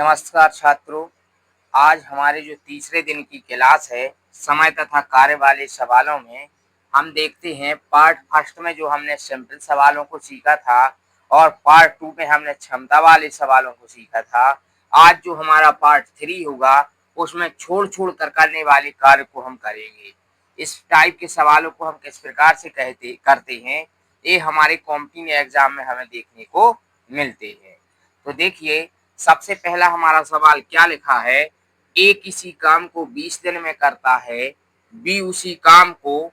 नमस्कार छात्रों। आज हमारे जो तीसरे दिन की क्लास है समय तथा कार्य वाले सवालों में हम देखते हैं पार्ट फर्स्ट में जो हमने सिंपल सवालों को सीखा था और पार्ट टू में हमने क्षमता वाले सवालों को सीखा था। आज जो हमारा पार्ट थ्री होगा उसमें छोड़ छोड़ कर करने वाले कार्य को हम करेंगे। इस टाइप के सवालों को हम किस प्रकार से करते हैं, ये हमारे कॉम्पिटिटिव एग्जाम में हमें देखने को मिलते हैं। तो देखिए, सबसे पहला हमारा सवाल क्या लिखा है। ए किसी काम को 20 दिन में करता है, बी उसी काम को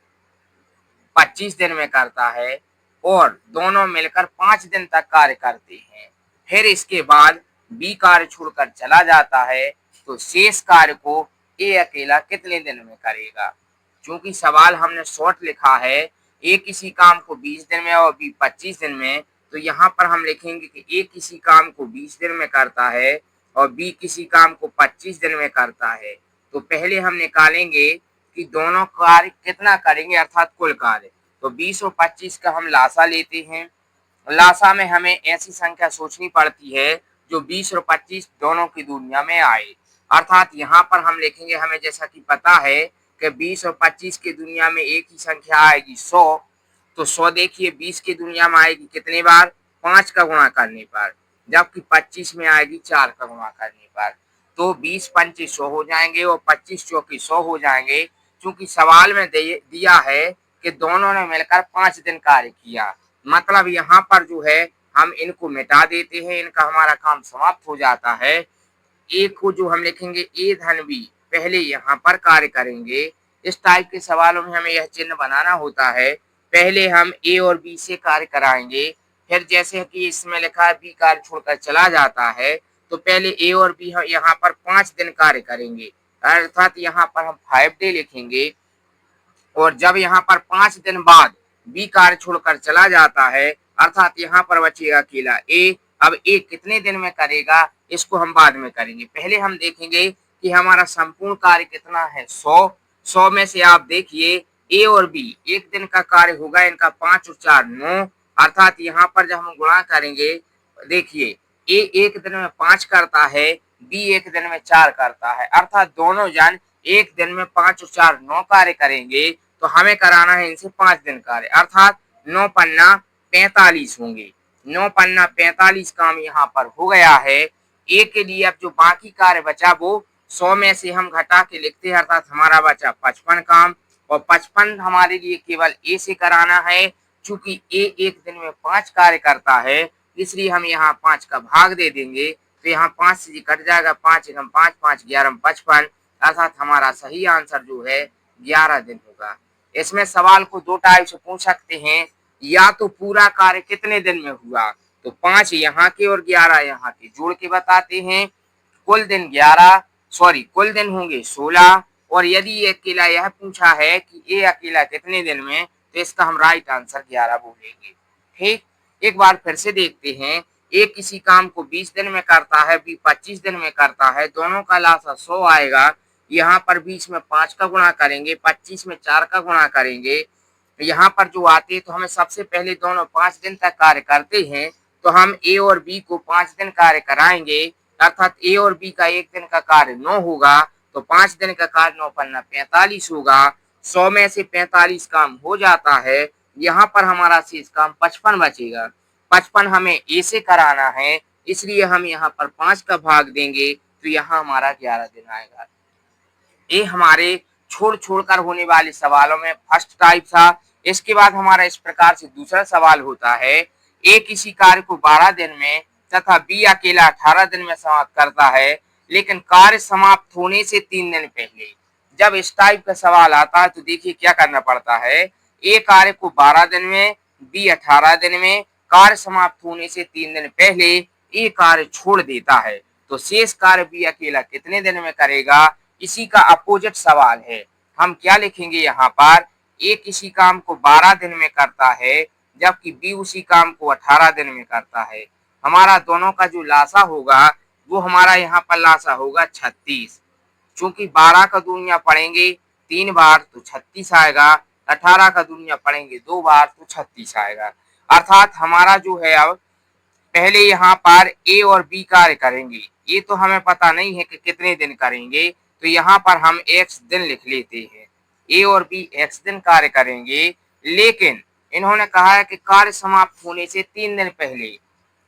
25 दिन में करता है और दोनों मिलकर 5 दिन तक कार्य करते हैं। फिर इसके बाद बी कार्य छोड़कर चला जाता है, तो शेष कार्य को ए अकेला कितने दिन में करेगा। क्योंकि सवाल हमने शॉर्ट लिखा है, ए किसी काम को 20 दिन में और बी 25 दिन में, तो यहाँ पर हम लिखेंगे कि ए किसी काम को 20 दिन में करता है और बी किसी काम को 25 दिन में करता है। तो पहले हम निकालेंगे कि दोनों कार्य कितना करेंगे, अर्थात कुल कार्य। तो 20 और 25 का हम लासा लेते हैं। लासा में हमें ऐसी संख्या सोचनी पड़ती है जो 20 और 25 दोनों की दुनिया में आए। अर्थात यहाँ पर हम लिखेंगे, हमें जैसा कि पता है कि 20 और 25 की दुनिया में एक ही संख्या आएगी 100। तो 100 देखिए 20 की दुनिया में आएगी कितने बार, 5 का गुणा करने पर, जबकि 25 में आएगी 4 का गुणा करने पर। तो 20 पंचे 100 हो जाएंगे और 25 चौके 100 हो जाएंगे। क्योंकि सवाल में दिया है कि दोनों ने मिलकर 5 दिन कार्य किया, मतलब यहाँ पर जो है हम इनको मिटा देते हैं, इनका हमारा काम समाप्त हो जाता है। ए को जो हम लिखेंगे ए धन बी, पहले यहाँ पर कार्य करेंगे। इस टाइप के सवालों में हमें यह चिन्ह बनाना होता है। पहले हम ए और बी से कार्य कराएंगे, फिर जैसे कि इसमें लिखा है बी कार्य छोड़कर चला जाता है, तो पहले ए और बी यहाँ पर 5 दिन कार्य करेंगे, अर्थात यहाँ पर हम 5 डे लिखेंगे। और जब यहाँ पर 5 दिन बाद बी कार्य छोड़कर चला जाता है, अर्थात यहाँ पर बचेगा अकेला ए। अब ए कितने दिन में करेगा, इसको हम बाद में करेंगे। पहले हम देखेंगे कि हमारा संपूर्ण कार्य कितना है, 100 में से आप देखिए ए और बी एक दिन का कार्य होगा, इनका 5 और 4 9, अर्थात यहाँ पर जब हम गुणा करेंगे, देखिए ए एक दिन में 5 करता है, बी एक दिन में 4 करता है, अर्थात दोनों जन एक दिन में 5 और 4 9 कार्य करेंगे। तो हमें कराना है इनसे 5 दिन कार्य, अर्थात 9 पन्ना 45 होंगे। 9 पन्ना 45 काम यहाँ पर हो गया है। ए के लिए अब जो बाकी कार्य बचा वो 100 में से हम घटा के लिखते हैं, अर्थात हमारा बचा 55 काम, और 55 हमारे लिए केवल ए से कराना है। चूंकि ए एक दिन में 5 कार्य करता है, इसलिए हम यहाँ 5 का भाग दे देंगे। तो यहाँ 5 से कट जाएगा, 5 एकम 5, 5 11 55, अर्थात हमारा सही आंसर जो है 11 दिन होगा। इसमें सवाल को दो टाइप से पूछ सकते हैं, या तो पूरा कार्य कितने दिन में हुआ, तो 5 यहाँ के और 11 यहाँ के जोड़ के बताते हैं। कुल दिन 11, कुल दिन होंगे 16। और यदि ये अकेला यह पूछा है कि ये अकेला कितने दिन में, तो इसका हम राइट आंसर 11 बोलेंगे। ठीक, एक बार फिर से देखते हैं। ए किसी काम को 20 दिन में करता है, बी 25 दिन में करता है, दोनों का लासा 100 आएगा। यहाँ पर 20 में 5 का गुणा करेंगे, 25 में 4 का गुणा करेंगे। यहाँ पर जो आते हैं तो हमें सबसे पहले दोनों 5 दिन तक कार्य करते हैं, तो हम ए और बी को 5 दिन कार्य कराएंगे, अर्थात ए और बी का एक दिन का कार्य 9 होगा, तो 5 दिन का कार्य 9 पन्ना 45 होगा। 100 में से 45 काम हो जाता है, यहाँ पर हमारा शेष काम 55 बचेगा। 55 हमें ए से कराना है, इसलिए हम यहाँ पर 5 का भाग देंगे, तो यहाँ हमारा 11 दिन आएगा। ये हमारे छोड़ छोड़ कर होने वाले सवालों में फर्स्ट टाइप था। इसके बाद हमारा इस प्रकार से दूसरा सवाल होता है, ए किसी कार्य को 12 दिन में तथा बी अकेला 18 दिन में समाप्त करता है, लेकिन कार्य समाप्त होने से 3 दिन पहले। जब इस टाइप का सवाल आता है तो देखिए क्या करना पड़ता है। ए कार्य को 12 दिन में, बी 18 दिन में, कार्य समाप्त होने से 3 दिन पहले ए कार्य छोड़ देता है, तो शेष कार्य बी अकेला कितने दिन में करेगा, इसी का अपोजिट सवाल है। हम क्या लिखेंगे यहाँ पर, ए किसी काम को 12 दिन में करता है, जबकि बी उसी काम को 18 दिन में करता है। हमारा दोनों का जो लासा होगा वो हमारा यहाँ पर लासा होगा 36। चूंकि 12 का दूनिया पढ़ेंगे 3 बार तो 36 आएगा, 18 का दूनिया पढ़ेंगे 2 बार तो 36 आएगा। अर्थात हमारा जो है, अब पहले यहाँ पर ए और बी कार्य करेंगे। ये तो हमें पता नहीं है कि कितने दिन करेंगे, तो यहाँ पर हम x दिन लिख लेते हैं। ए और बी x दिन कार्य करेंगे, लेकिन इन्होंने कहा है कि कार्य समाप्त होने से 3 दिन पहले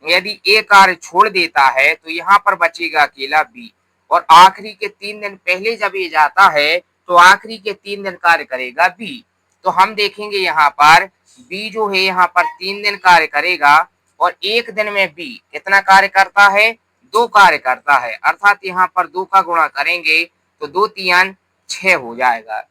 यदि ए कार्य छोड़ देता है तो यहाँ पर बचेगा अकेला बी, और आखिरी के 3 दिन पहले जब ये जाता है तो आखिरी के 3 दिन कार्य करेगा बी। तो हम देखेंगे यहाँ पर बी जो है यहाँ पर 3 दिन कार्य करेगा, और एक दिन में बी कितना कार्य करता है, 2 कार्य करता है, अर्थात यहाँ पर 2 का गुणा करेंगे तो 2 3 6 हो जाएगा।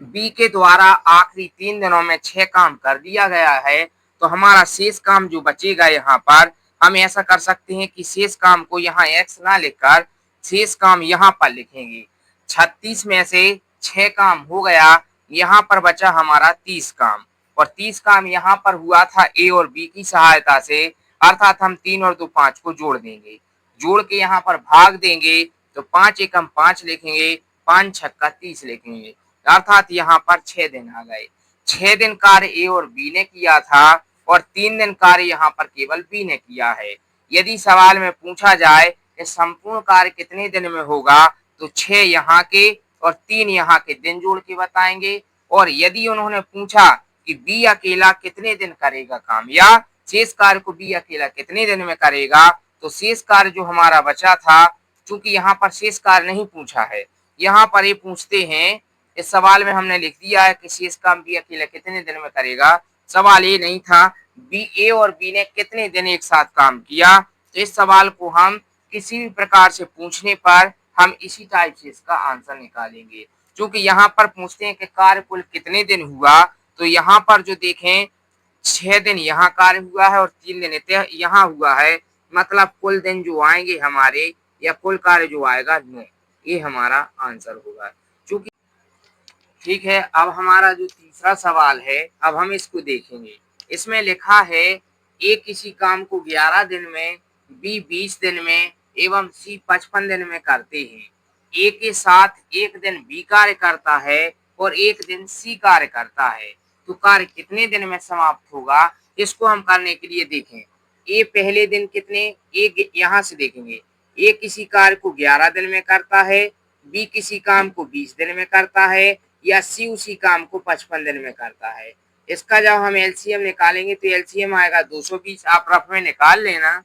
बी के द्वारा आखिरी 3 दिनों में 6 काम कर दिया गया है, तो हमारा शेष काम जो बचेगा यहाँ पर, हम ऐसा कर सकते हैं कि शेष काम को यहाँ x ना लिखकर शेष काम यहाँ पर लिखेंगे। 36 में से 6 काम हो गया, यहाँ पर बचा हमारा 30 काम, और 30 काम यहाँ पर हुआ था ए और बी की सहायता से, अर्थात हम 3 और 2 5 को जोड़ देंगे, जोड़ के यहाँ पर भाग देंगे तो 5 एकम 5 लिखेंगे, 5 छक्का 30 लिखेंगे, अर्थात यहाँ पर 6 दिन आ गए। 6 दिन कार्य ए और बी ने किया था और 3 दिन कार्य यहाँ पर केवल बी ने किया है। यदि सवाल में पूछा जाए कि संपूर्ण कार्य कितने दिन में होगा, तो 6 यहाँ के और 3 यहाँ के दिन जोड़ के बताएंगे। और यदि उन्होंने पूछा कि बी अकेला कितने दिन करेगा काम, या शेष कार्य को बी अकेला कितने दिन में करेगा, तो शेष कार्य जो हमारा बचा था, चूंकि यहाँ पर शेष कार्य नहीं पूछा है, यहाँ पर ये पूछते हैं, इस सवाल में हमने लिख दिया है कि शेष काम बी अकेला कितने दिन में करेगा। सवाल ये नहीं था बी ए और बी ने कितने दिन एक साथ काम किया, तो इस सवाल को हम किसी भी प्रकार से पूछने पर हम इसी टाइप से इसका आंसर निकालेंगे। क्योंकि यहाँ पर पूछते हैं कि कार्य कुल कितने दिन हुआ, तो यहाँ पर जो देखें 6 दिन यहाँ कार्य हुआ है और 3 दिन यहाँ हुआ है, मतलब कुल दिन जो आएंगे हमारे, या कुल कार्य जो आएगा 9, ये हमारा आंसर होगा। चूंकि ठीक है, अब हमारा जो तीसरा सवाल है, अब हम इसको देखेंगे। इसमें लिखा है ए किसी काम को 11 दिन में, बी 20 दिन में एवं सी 55 दिन में करते हैं। ए के साथ एक दिन बी कार्य करता है और एक दिन सी कार्य करता है, तो कार्य कितने दिन में समाप्त होगा, इसको हम करने के लिए देखें। ए पहले दिन कितने, ए यहाँ से देखेंगे, ए किसी कार्य को 11 दिन में करता है, बी किसी काम को 20 दिन में करता है, या सी उसी काम को 55 दिन में करता है। इसका जब हम एलसीएम निकालेंगे तो एलसीएम आएगा 220, आप रफ में निकाल लेना।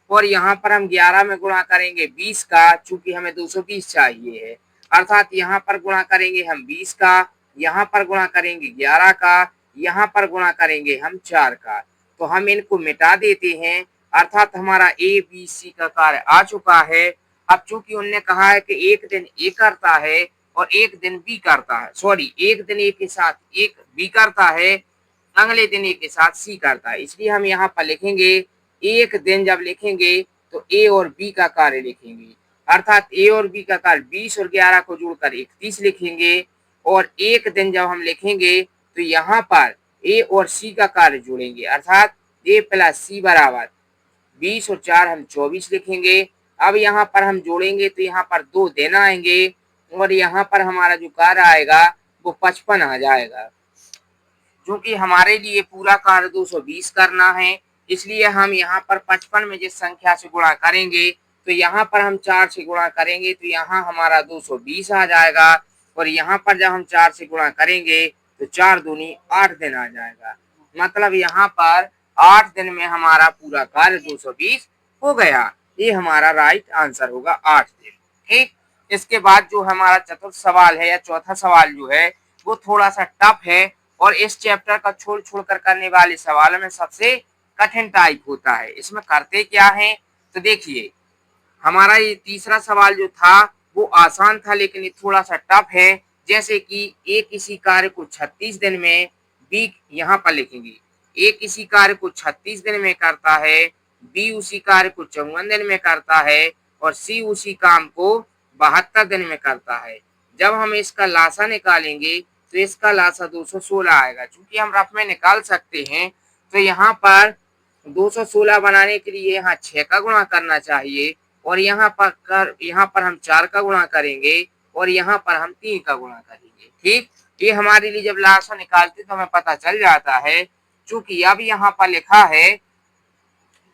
और यहाँ पर हम 11 में गुणा करेंगे 20 का, चूंकि हमें 220 चाहिए है, अर्थात यहाँ पर गुणा करेंगे हम 20 का, यहाँ पर गुणा करेंगे 11 का, यहाँ पर गुणा करेंगे हम 4 का, तो हम इनको मिटा देते हैं, अर्थात हमारा ए बी सी का कार्य आ चुका है। अब चूंकि उनने कहा है कि एक दिन ए करता है और एक दिन बी करता है, सॉरी एक दिन ए के साथ एक बी करता है, अगले दिन ए के साथ सी करता है, इसलिए हम यहाँ पर लिखेंगे एक दिन। जब लिखेंगे तो ए और बी का कार्य लिखेंगे, अर्थात ए और बी का कार्य 20 और 11 को जोड़कर 31 लिखेंगे। और एक दिन जब हम लिखेंगे तो यहाँ पर ए और सी का कार्य जोड़ेंगे, अर्थात ए प्लस सी बराबर 20 और 4 हम 24 लिखेंगे। अब यहाँ पर हम जोड़ेंगे तो यहाँ पर 2 दिन आएंगे, और यहाँ पर हमारा जो कार्य आएगा वो 55 आ जाएगा। क्योंकि हमारे लिए पूरा कार्य 220 करना है, इसलिए हम यहाँ पर 55 में जिस संख्या से गुणा करेंगे, तो यहाँ पर हम 4 से गुणा करेंगे तो यहाँ हमारा 220 आ जाएगा, और यहाँ पर जब हम 4 से गुणा करेंगे तो 4 दूनी 8 दिन आ जाएगा, मतलब यहाँ पर 8 दिन में हमारा पूरा कार्य 220 हो गया। ये हमारा राइट आंसर होगा 8 दिन। ठीक, इसके बाद जो हमारा चतुर्थ सवाल है या चौथा सवाल जो है वो थोड़ा सा टफ है, और इस चैप्टर का छोड़ छोड़ कर करने वाले सवालों में सबसे कठिन टाइप होता है। इसमें करते क्या है, तो देखिए हमारा ये तीसरा सवाल जो था वो आसान था, लेकिन ये थोड़ा सा टफ है। जैसे कि ए किसी कार्य को 36 दिन में, बी यहाँ पर लिखेंगे ए किसी कार्य को 36 दिन में करता है, बी उसी कार्य को 54 दिन में करता है, और सी उसी काम को 72 दिन में करता है। जब हम इसका लासा निकालेंगे तो इसका लासा 216 आएगा। चूंकि हम रफ में निकाल सकते हैं, तो यहाँ पर 216 बनाने के लिए यहाँ 6 का गुणा करना चाहिए, और यहाँ पर हम 4 का गुणा करेंगे, और यहाँ पर हम 3 का गुणा करेंगे। ठीक, ये हमारे लिए जब लासा निकालते तो हमें पता चल जाता है। चूंकि अब यहाँ पर लिखा है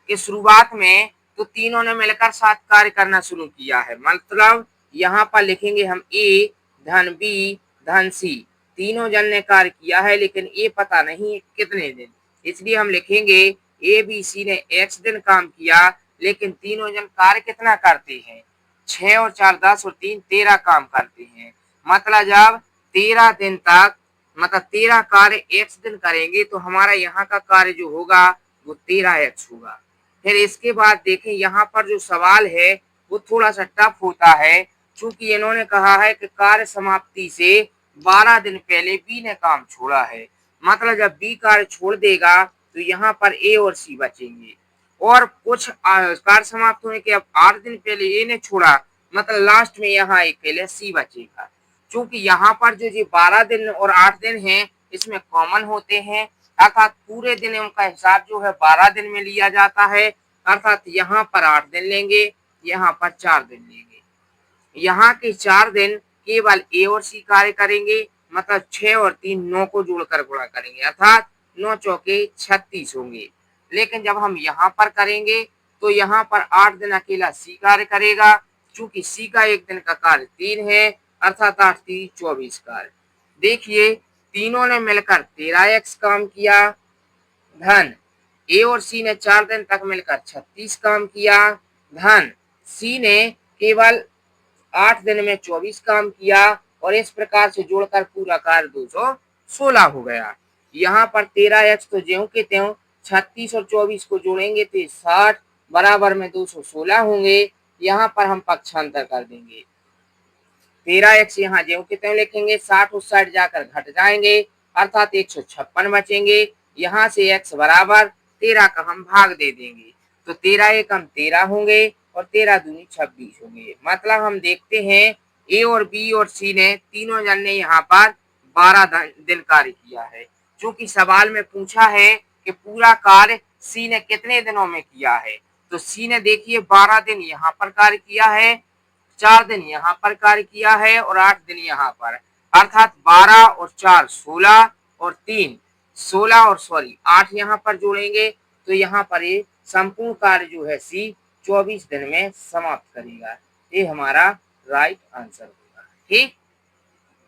कि शुरुआत में तो तीनों ने मिलकर साथ कार्य करना शुरू किया है। मतलब यहाँ पर लिखेंगे हम ए धन बी धन सी, तीनों जन ने कार्य किया है, लेकिन ये पता नहीं कितने दिन, इसलिए हम लिखेंगे ए बी सी ने x दिन काम किया, लेकिन तीनों जन कार्य कितना करते हैं, 6 और 4 10 और 3 13 काम करते हैं। मतलब जब 13 दिन तक, मतलब 13 कार्य x दिन करेंगे तो हमारा यहाँ का कार्य जो होगा वो 13x होगा। फिर इसके बाद देखें यहाँ पर जो सवाल है वो थोड़ा सा टफ होता है, क्योंकि इन्होंने कहा है कि कार्य समाप्ति से 12 दिन पहले बी ने काम छोड़ा है। मतलब जब बी कार्य छोड़ देगा तो यहाँ पर ए और सी बचेंगे, और कुछ कार्य समाप्त होने के अब 8 दिन पहले ए ने छोड़ा, मतलब लास्ट में यहाँ एक पहले सी बचेगा। क्योंकि यहाँ पर जो 12 दिन और 8 दिन हैं इसमें कॉमन होते हैं, अर्थात पूरे दिनों का हिसाब जो है 12 दिन में लिया जाता है, अर्थात यहाँ पर 8 दिन लेंगे, यहाँ पर 4 दिन लेंगे। यहाँ के 4 दिन केवल ए और सी कार्य करेंगे, मतलब 6 और 3 9 को जोड़कर गुणा करेंगे, अर्थात 9 चौके 36 होंगे। लेकिन जब हम यहाँ पर करेंगे तो यहाँ पर 8 दिन अकेला सी कार्य करेगा, चूंकि सी का एक दिन का कार्य 3 है, अर्थात 8 3 24 कार्य। देखिए तीनों ने मिलकर 13x काम किया, धन ए और सी ने 4 दिन तक मिलकर 36 काम किया, धन सी ने केवल 8 दिन में 24 काम किया, और इस प्रकार से जोड़कर पूरा कार्य 216 हो गया। यहाँ पर 13x तो ज्यों के त्यों, 36 और 24 को जोड़ेंगे तो 60 बराबर में 216 होंगे। यहाँ पर हम पक्षांतर कर देंगे, 13x यहाँ ज्यों के त्यों लिखेंगे, 60 उस साइड जाकर घट जाएंगे, अर्थात 156 बचेंगे। यहाँ से x बराबर 13 का हम भाग दे देंगे, तो 13 एकम 13 होंगे और 13 दूनी 26 होंगे। मतलब हम देखते हैं ए और बी और सी ने तीनों जन ने यहाँ पर 12 दिन कार्य किया है। क्योंकि सवाल में पूछा है कि पूरा कार्य सी ने कितने दिनों में किया है, तो सी ने देखिए 12 दिन यहाँ पर कार्य किया है, 4 दिन यहाँ पर कार्य किया है और 8 दिन यहाँ पर, अर्थात 12 और 4 16 और 3 16 और 8 यहाँ पर जोड़ेंगे, तो यहाँ पर ये संपूर्ण कार्य जो है सी 24 दिन में समाप्त करेगा। ये हमारा राइट आंसर होगा। ठीक,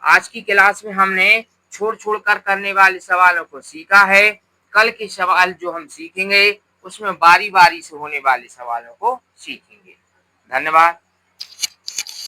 आज की क्लास में हमने छोड़ छोड़ कर करने वाले सवालों को सीखा है। कल के सवाल जो हम सीखेंगे उसमें बारी बारी से होने वाले सवालों को सीखेंगे। धन्यवाद।